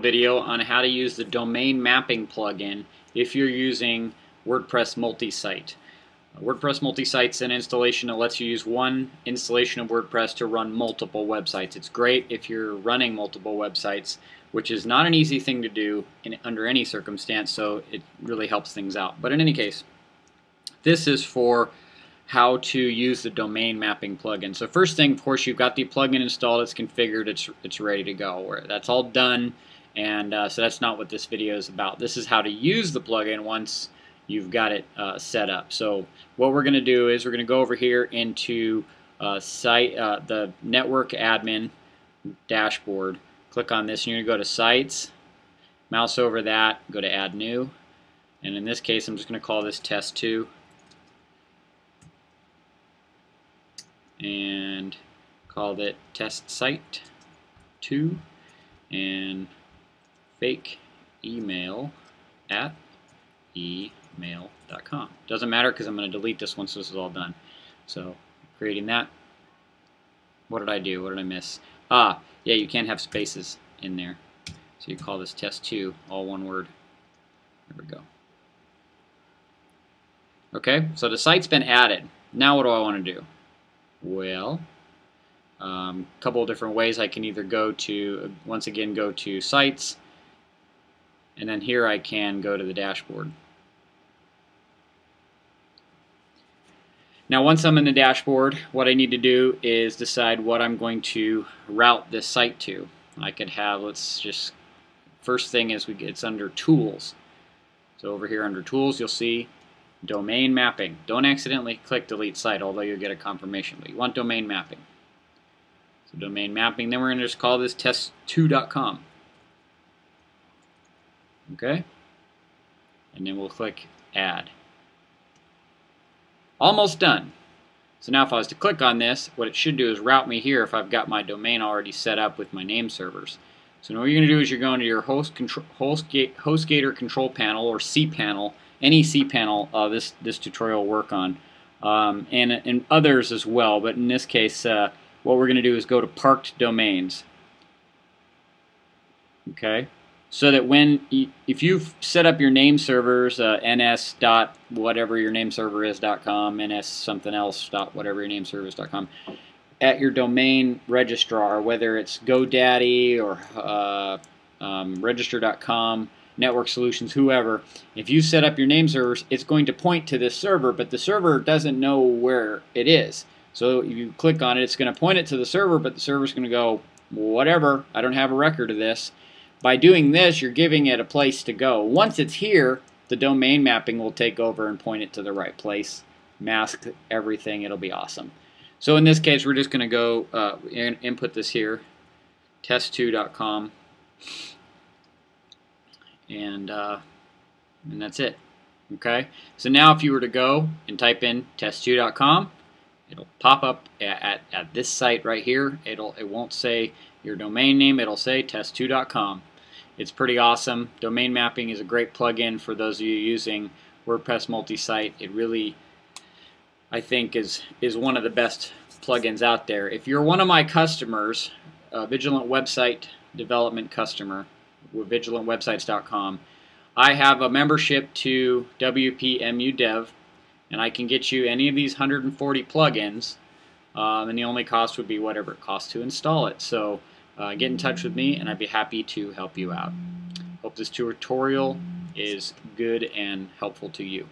Video on how to use the domain mapping plugin if you're using WordPress multi-site. WordPress multi-site is an installation that lets you use one installation of WordPress to run multiple websites. It's great if you're running multiple websites, which is not an easy thing to do under any circumstance, so it really helps things out. But in any case, this is for how to use the domain mapping plugin. So first thing, of course, you've got the plugin installed, it's configured, it's ready to go. That's all done, and so that's not what this video is about. This is how to use the plugin once you've got it set up. So what we're going to do is we're going to go over here into the network admin dashboard. Click on this, and you're going to go to Sites, mouse over that, go to Add New, and in this case I'm just going to call this Test 2. And called it Test Site 2 and fake email at email.com. Doesn't matter because I'm going to delete this once this is all done. So creating that. What did I do? What did I miss? Yeah, you can't have spaces in there. So you call this Test 2, all one word. There we go. Okay, so the site's been added. Now what do I want to do? Well, a couple of different ways. I can either go to, once again, go to Sites, and then here I can go to the dashboard. Now once I'm in the dashboard, what I need to do is decide what I'm going to route this site to. I could have, let's just, first thing is it's under Tools. So over here under Tools you'll see domain mapping. Don't accidentally click delete site, although you'll get a confirmation, but you want domain mapping. So domain mapping, then we're going to just call this test2.com. Okay? And then we'll click add. Almost done. So now if I was to click on this, what it should do is route me here if I've got my domain already set up with my name servers. So now what you're going to do is you're going to your HostGator control panel or cPanel. Any cPanel this tutorial will work on, and others as well, but in this case what we're going to do is go to parked domains. Okay, so that if you've set up your name servers, ns dot whatever your name server is .com, ns something else dot whatever your name server is .com, at your domain registrar, whether it's GoDaddy or register.com, Network Solutions, whoever, if you set up your name servers, it's going to point to this server, but the server doesn't know where it is. So if you click on it, it's going to point it to the server, but the server's going to go, whatever, I don't have a record of this. By doing this, you're giving it a place to go. Once it's here, the domain mapping will take over and point it to the right place, mask everything, it'll be awesome. So in this case, we're just going to go input this here, test2.com. And that's it. Okay, so now if you were to go and type in test2.com, it'll pop up at this site right here. It won't say your domain name, it'll say test2.com. It's pretty awesome. Domain mapping is a great plugin for those of you using WordPress multi-site. It really, I think, is one of the best plugins out there. If you're one of my customers, Vigilant Website Development customer, with vigilantwebsites.com, I have a membership to WPMUDEV, and I can get you any of these 140 plugins, and the only cost would be whatever it costs to install it. So get in touch with me and I'd be happy to help you out. Hope this tutorial is good and helpful to you.